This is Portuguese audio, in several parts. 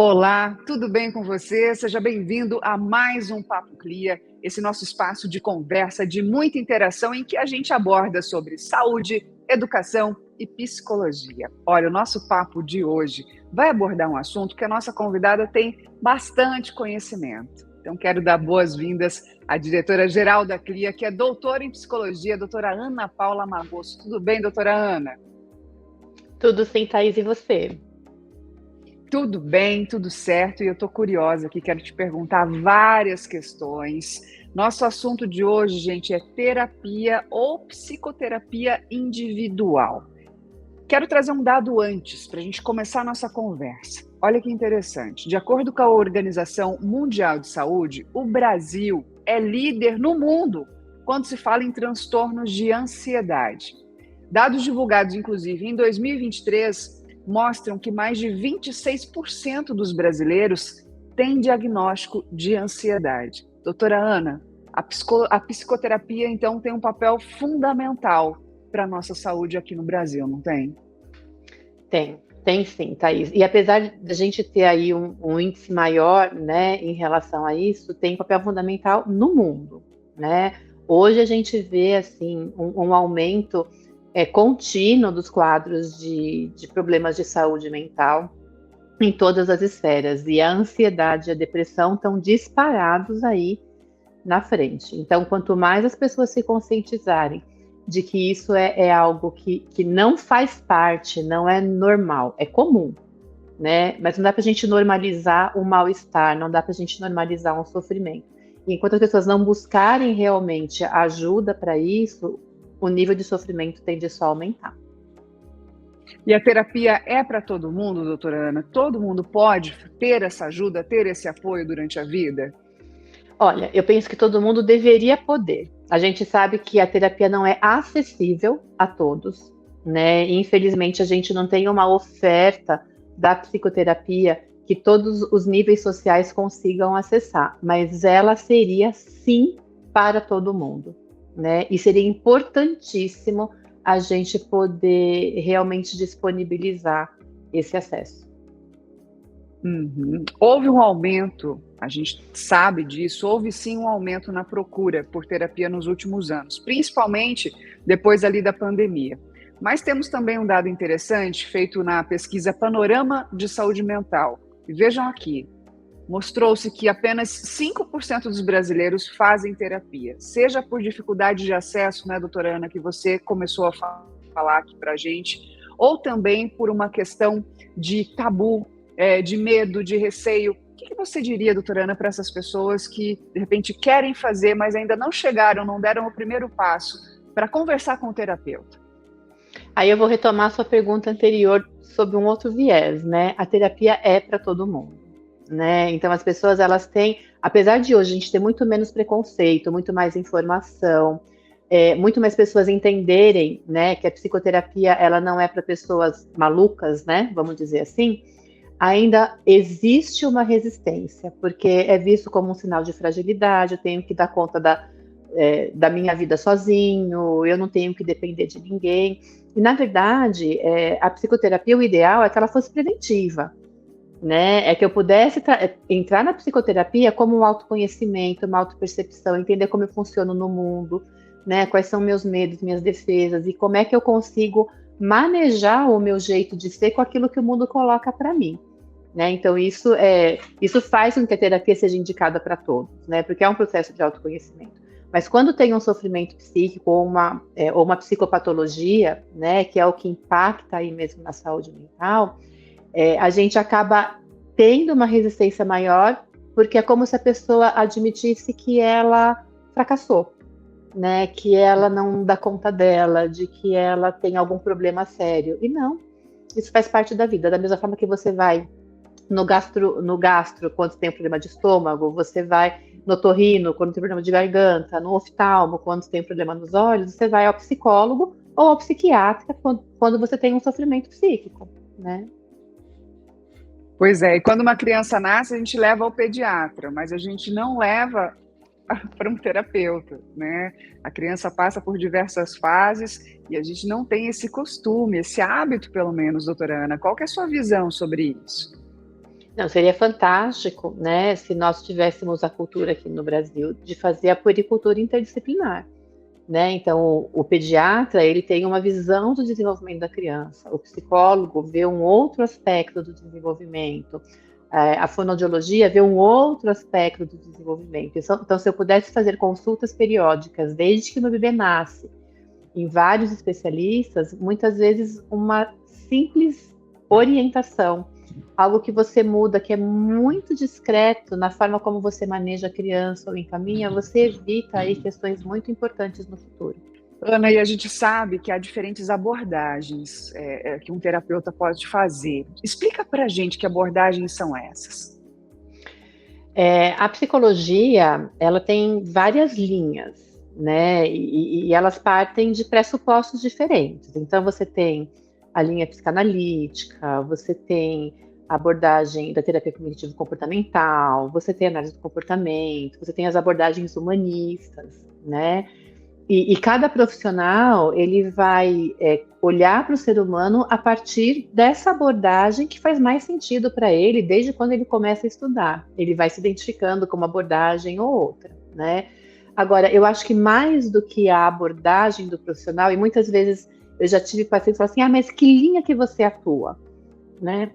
Olá, tudo bem com você? Seja bem-vindo a mais um Papo Clia, esse nosso espaço de conversa, de muita interação, em que a gente aborda sobre saúde, educação e psicologia. Olha, o nosso papo de hoje vai abordar um assunto que a nossa convidada tem bastante conhecimento. Então, quero dar boas-vindas à diretora-geral da CLIA, que é doutora em psicologia, doutora Ana Paula Margoso. Tudo bem, doutora Ana? Tudo sim, Thaís, e você? Tudo bem, tudo certo, e eu estou curiosa aqui, quero te perguntar várias questões. Nosso assunto de hoje, gente, é terapia ou psicoterapia individual. Quero trazer um dado antes, para a gente começar a nossa conversa. Olha que interessante, de acordo com a Organização Mundial de Saúde, o Brasil é líder no mundo quando se fala em transtornos de ansiedade. Dados divulgados, inclusive, em 2023, mostram que mais de 26% dos brasileiros têm diagnóstico de ansiedade. Doutora Ana, a psicoterapia, então, tem um papel fundamental para a nossa saúde aqui no Brasil, não tem? Tem sim, Thaís. E apesar de a gente ter aí um índice maior, né, em relação a isso, tem papel fundamental no mundo, né? Hoje a gente vê, assim, um aumento contínuo dos quadros de problemas de saúde mental em todas as esferas. E a ansiedade e a depressão estão disparados aí na frente. Então, quanto mais as pessoas se conscientizarem de que isso é algo que não faz parte, não é normal, é comum, né? Mas não dá para a gente normalizar o mal-estar, não dá para a gente normalizar um sofrimento. E enquanto as pessoas não buscarem realmente ajuda para isso, o nível de sofrimento tende só a aumentar. E a terapia é para todo mundo, doutora Ana? Todo mundo pode ter essa ajuda, ter esse apoio durante a vida? Olha, eu penso que todo mundo deveria poder. A gente sabe que a terapia não é acessível a todos, né? Infelizmente, a gente não tem uma oferta da psicoterapia que todos os níveis sociais consigam acessar, mas ela seria sim para todo mundo, né? E seria importantíssimo a gente poder realmente disponibilizar esse acesso. Uhum. Houve um aumento, a gente sabe disso, houve sim um aumento na procura por terapia nos últimos anos, principalmente depois ali da pandemia. Mas temos também um dado interessante feito na pesquisa Panorama de Saúde Mental. E vejam aqui, mostrou-se que apenas 5% dos brasileiros fazem terapia, seja por dificuldade de acesso, né, doutora Ana, que você começou a falar aqui para a gente, ou também por uma questão de tabu, de medo, de receio. O que você diria, doutora Ana, para essas pessoas que, de repente, querem fazer, mas ainda não chegaram, não deram o primeiro passo para conversar com o terapeuta? Aí eu vou retomar a sua pergunta anterior sobre um outro viés, né? A terapia é para todo mundo, né? Então as pessoas, elas têm, apesar de hoje a gente ter muito menos preconceito, muito mais informação, muito mais pessoas entenderem, né, que a psicoterapia, ela não é para pessoas malucas, né? Vamos dizer assim. Ainda existe uma resistência, porque é visto como um sinal de fragilidade, eu tenho que dar conta da minha vida sozinho, eu não tenho que depender de ninguém. E, na verdade, a psicoterapia, o ideal é que ela fosse preventiva, né? É que eu pudesse entrar na psicoterapia como um autoconhecimento, uma autopercepção, entender como eu funciono no mundo, né? Quais são meus medos, minhas defesas, e como é que eu consigo manejar o meu jeito de ser com aquilo que o mundo coloca para mim. Né? Então, isso faz com que a terapia seja indicada para todos, né? Porque é um processo de autoconhecimento. Mas quando tem um sofrimento psíquico ou uma psicopatologia, né, que é o que impacta aí mesmo na saúde mental, a gente acaba tendo uma resistência maior, porque é como se a pessoa admitisse que ela fracassou, né? Que ela não dá conta dela, de que ela tem algum problema sério. E não, isso faz parte da vida. Da mesma forma que você vai no gastro, quando tem problema de estômago, você vai no otorrino, quando tem problema de garganta, no oftalmo, quando tem problema nos olhos, você vai ao psicólogo ou ao psiquiatra quando você tem um sofrimento psíquico, né? Pois é, e quando uma criança nasce, a gente leva ao pediatra, mas a gente não leva para um terapeuta, né? A criança passa por diversas fases e a gente não tem esse costume, esse hábito, pelo menos, doutora Ana. Qual que é a sua visão sobre isso? Não, seria fantástico, né, se nós tivéssemos a cultura aqui no Brasil de fazer a puericultura interdisciplinar, né? Então, o pediatra, ele tem uma visão do desenvolvimento da criança, o psicólogo vê um outro aspecto do desenvolvimento, a fonoaudiologia vê um outro aspecto do desenvolvimento. Então, se eu pudesse fazer consultas periódicas desde que o meu bebê nasce, em vários especialistas, muitas vezes uma simples orientação, algo que você muda, que é muito discreto na forma como você maneja a criança ou encaminha, você evita aí questões muito importantes no futuro. Ana, e a gente sabe que há diferentes abordagens que um terapeuta pode fazer. Explica para a gente que abordagens são essas. A psicologia, ela tem várias linhas, né? E elas partem de pressupostos diferentes. Então, você tem a linha psicanalítica, você tem a abordagem da terapia cognitivo-comportamental, você tem a análise do comportamento, você tem as abordagens humanistas, né? E cada profissional, ele vai olhar para o ser humano a partir dessa abordagem que faz mais sentido para ele, desde quando ele começa a estudar. Ele vai se identificando com uma abordagem ou outra, né? Agora, eu acho que mais do que a abordagem do profissional, e muitas vezes eu já tive pacientes que falam assim, mas que linha que você atua, né?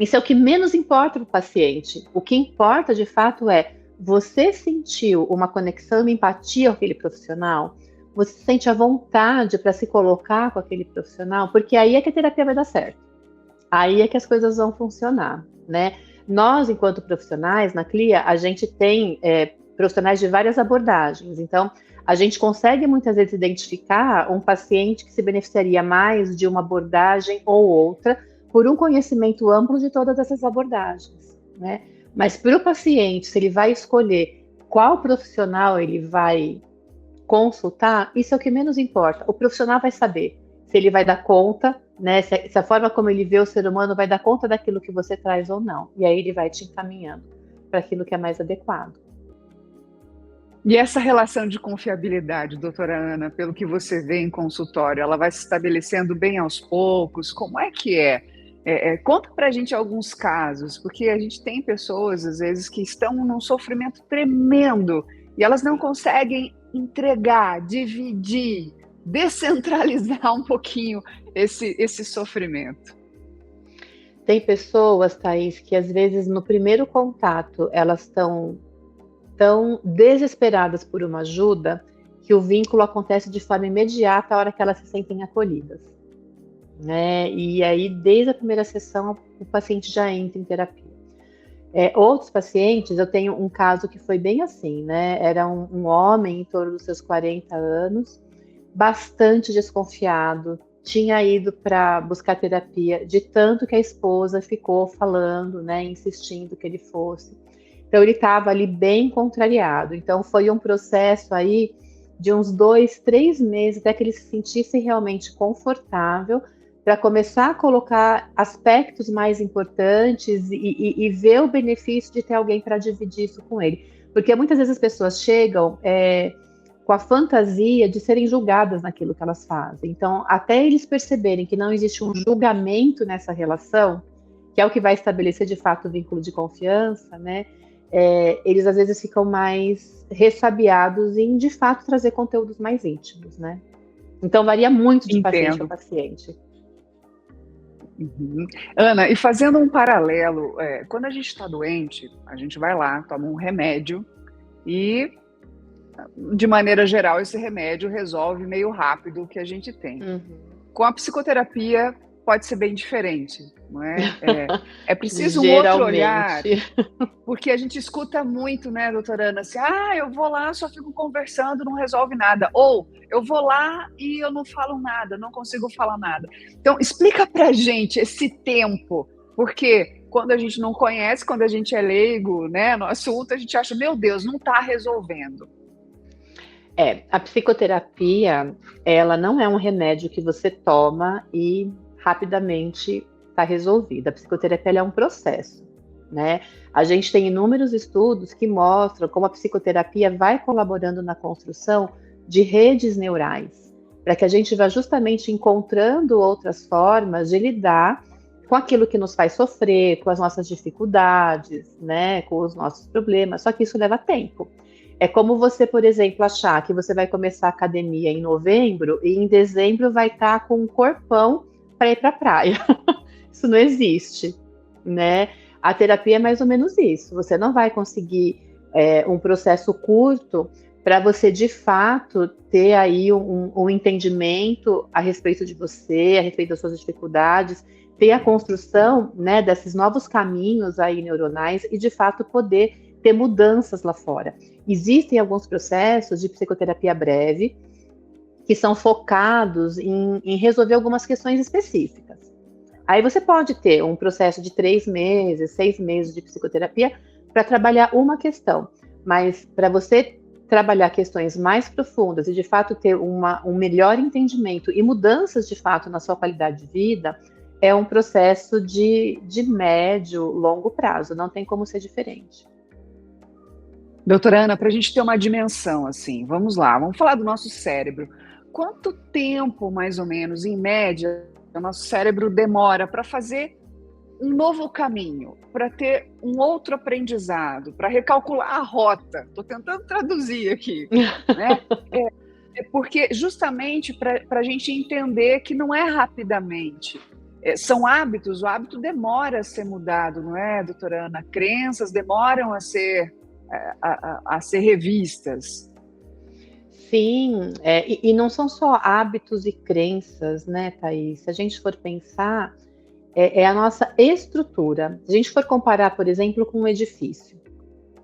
Isso é o que menos importa para o paciente. O que importa, de fato, é você sentiu uma conexão, uma empatia com aquele profissional? Você sente a vontade para se colocar com aquele profissional? Porque aí é que a terapia vai dar certo. Aí é que as coisas vão funcionar, né? Nós, enquanto profissionais, na CLIA, a gente tem profissionais de várias abordagens. Então, a gente consegue muitas vezes identificar um paciente que se beneficiaria mais de uma abordagem ou outra por um conhecimento amplo de todas essas abordagens, né? Mas para o paciente, se ele vai escolher qual profissional ele vai consultar, isso é o que menos importa. O profissional vai saber se ele vai dar conta, né? Se a forma como ele vê o ser humano vai dar conta daquilo que você traz ou não. E aí ele vai te encaminhando para aquilo que é mais adequado. E essa relação de confiabilidade, doutora Ana, pelo que você vê em consultório, ela vai se estabelecendo bem aos poucos? Como é que é? Conta para a gente alguns casos, porque a gente tem pessoas, às vezes, que estão num sofrimento tremendo e elas não conseguem entregar, dividir, descentralizar um pouquinho esse sofrimento. Tem pessoas, Thaís, que às vezes no primeiro contato elas estão tão desesperadas por uma ajuda que o vínculo acontece de forma imediata a hora que elas se sentem acolhidas, né? E aí, desde a primeira sessão, o paciente já entra em terapia. Outros pacientes, eu tenho um caso que foi bem assim, né? Era um homem em torno dos seus 40 anos, bastante desconfiado, tinha ido para buscar terapia, de tanto que a esposa ficou falando, né, insistindo que ele fosse. Então, ele estava ali bem contrariado. Então, foi um processo aí de uns 2, 3 meses até que ele se sentisse realmente confortável para começar a colocar aspectos mais importantes e ver o benefício de ter alguém para dividir isso com ele. Porque muitas vezes as pessoas chegam com a fantasia de serem julgadas naquilo que elas fazem. Então, até eles perceberem que não existe um julgamento nessa relação, que é o que vai estabelecer de fato o vínculo de confiança, né? Eles às vezes ficam mais ressabiados em, de fato, trazer conteúdos mais íntimos, né? Então, varia muito de paciente a paciente. Uhum. Ana, e fazendo um paralelo, quando a gente está doente, a gente vai lá, toma um remédio e, de maneira geral, esse remédio resolve meio rápido o que a gente tem. Uhum. Com a psicoterapia pode ser bem diferente, não é? É preciso um outro olhar, porque a gente escuta muito, né, doutora Ana, assim, eu vou lá, só fico conversando, não resolve nada, ou eu vou lá e eu não falo nada, não consigo falar nada. Então, explica pra gente esse tempo, porque quando a gente não conhece, quando a gente é leigo, né, no assunto, a gente acha, meu Deus, não está resolvendo. A psicoterapia, ela não é um remédio que você toma e rapidamente está resolvida. A psicoterapia ela é um processo, né? A gente tem inúmeros estudos que mostram como a psicoterapia vai colaborando na construção de redes neurais, para que a gente vá justamente encontrando outras formas de lidar com aquilo que nos faz sofrer, com as nossas dificuldades, né, com os nossos problemas, só que isso leva tempo. É como você, por exemplo, achar que você vai começar a academia em novembro e em dezembro vai estar com um corpão para ir para a praia. Isso não existe, né? A terapia é mais ou menos isso. Você não vai conseguir um processo curto para você, de fato, ter aí um entendimento a respeito de você, a respeito das suas dificuldades, ter a construção, né, desses novos caminhos aí neuronais e, de fato, poder ter mudanças lá fora. Existem alguns processos de psicoterapia breve que são focados em resolver algumas questões específicas. Aí você pode ter um processo de 3 meses, 6 meses de psicoterapia para trabalhar uma questão, mas para você trabalhar questões mais profundas e de fato ter um melhor entendimento e mudanças de fato na sua qualidade de vida, é um processo de médio, longo prazo, não tem como ser diferente. Doutora Ana, para a gente ter uma dimensão assim, vamos lá, vamos falar do nosso cérebro. Quanto tempo, mais ou menos, em média, o nosso cérebro demora para fazer um novo caminho, para ter um outro aprendizado, para recalcular a rota? Estou tentando traduzir aqui, né? Porque justamente para a gente entender que não é rapidamente. São hábitos, o hábito demora a ser mudado, não é, doutora Ana? Crenças demoram a ser revistas. Sim, e não são só hábitos e crenças, né, Thaís? Se a gente for pensar, é a nossa estrutura. Se a gente for comparar, por exemplo, com um edifício,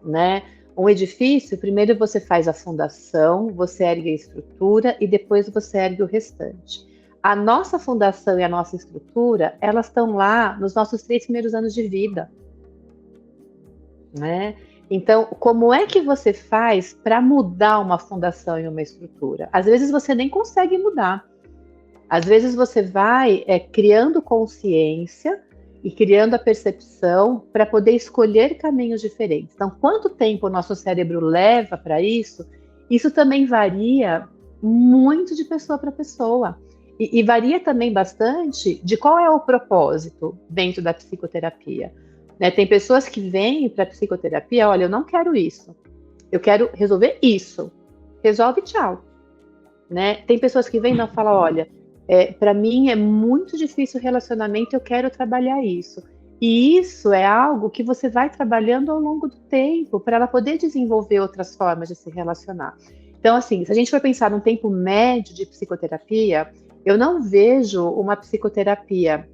né? Um edifício, primeiro você faz a fundação, você ergue a estrutura e depois você ergue o restante. A nossa fundação e a nossa estrutura, elas estão lá nos nossos 3 primeiros anos de vida, né? Então, como é que você faz para mudar uma fundação e uma estrutura? Às vezes você nem consegue mudar. Às vezes você vai criando consciência e criando a percepção para poder escolher caminhos diferentes. Então, quanto tempo o nosso cérebro leva para isso? Isso também varia muito de pessoa para pessoa. E varia também bastante de qual é o propósito dentro da psicoterapia. Né? Tem pessoas que vêm para a psicoterapia, olha, eu não quero isso, eu quero resolver isso. Resolve, tchau. Né? Tem pessoas que vêm e falam, olha, para mim é muito difícil o relacionamento, eu quero trabalhar isso. E isso é algo que você vai trabalhando ao longo do tempo, para ela poder desenvolver outras formas de se relacionar. Então, assim, se a gente for pensar num tempo médio de psicoterapia, eu não vejo uma psicoterapia...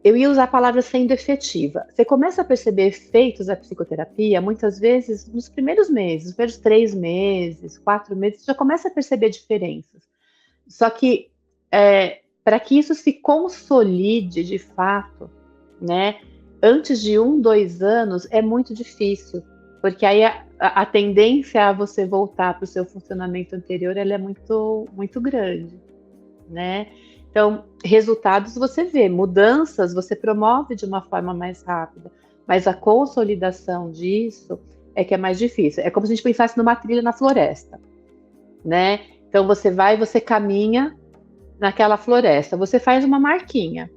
Eu ia usar a palavra sendo efetiva. Você começa a perceber efeitos da psicoterapia, muitas vezes, nos primeiros meses, nos primeiros 3 meses, 4 meses, você já começa a perceber diferenças. Só que, para que isso se consolide de fato, né, antes de 1, 2 anos, é muito difícil, porque aí a tendência a você voltar para o seu funcionamento anterior, ela é muito, muito grande, né? Então, resultados você vê, mudanças você promove de uma forma mais rápida, mas a consolidação disso é que é mais difícil. É como se a gente pensasse numa trilha na floresta, né? Então, você vai, você caminha naquela floresta, você faz uma marquinha.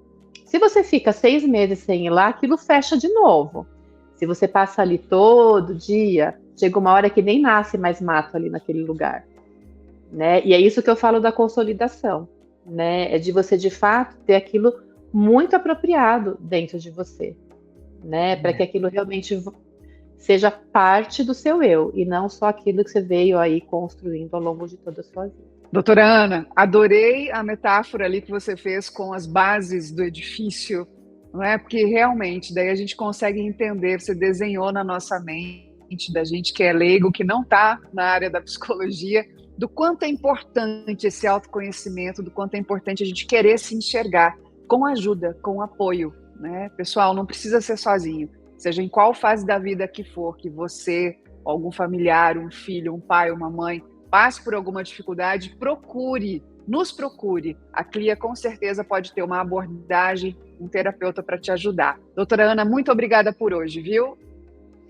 Se você fica 6 meses sem ir lá, aquilo fecha de novo. Se você passa ali todo dia, chega uma hora que nem nasce mais mato ali naquele lugar, né? E é isso que eu falo da consolidação. Né, é de você de fato ter aquilo muito apropriado dentro de você, né, para que aquilo realmente seja parte do seu eu e não só aquilo que você veio aí construindo ao longo de toda a sua vida. Doutora Ana, adorei a metáfora ali que você fez com as bases do edifício, não é? Porque realmente daí a gente consegue entender, você desenhou na nossa mente, da gente que é leigo, que não está na área da psicologia, do quanto é importante esse autoconhecimento, do quanto é importante a gente querer se enxergar com ajuda, com apoio, né? Pessoal, não precisa ser sozinho, seja em qual fase da vida que for, que você, algum familiar, um filho, um pai, uma mãe, passe por alguma dificuldade, nos procure. A CLIA com certeza pode ter uma abordagem, um terapeuta para te ajudar. Doutora Ana, muito obrigada por hoje, viu?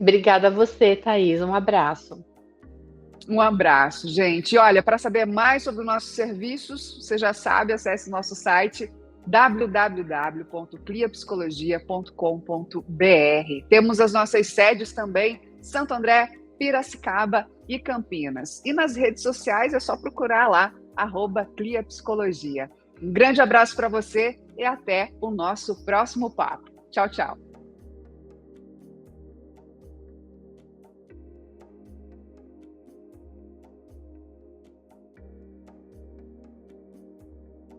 Obrigada a você, Thaís, um abraço. Um abraço, gente. Olha, para saber mais sobre os nossos serviços, você já sabe, acesse nosso site www.cliapsicologia.com.br. Temos as nossas sedes também, Santo André, Piracicaba e Campinas. E nas redes sociais é só procurar lá, @cliapsicologia. Um grande abraço para você e até o nosso próximo papo. Tchau, tchau.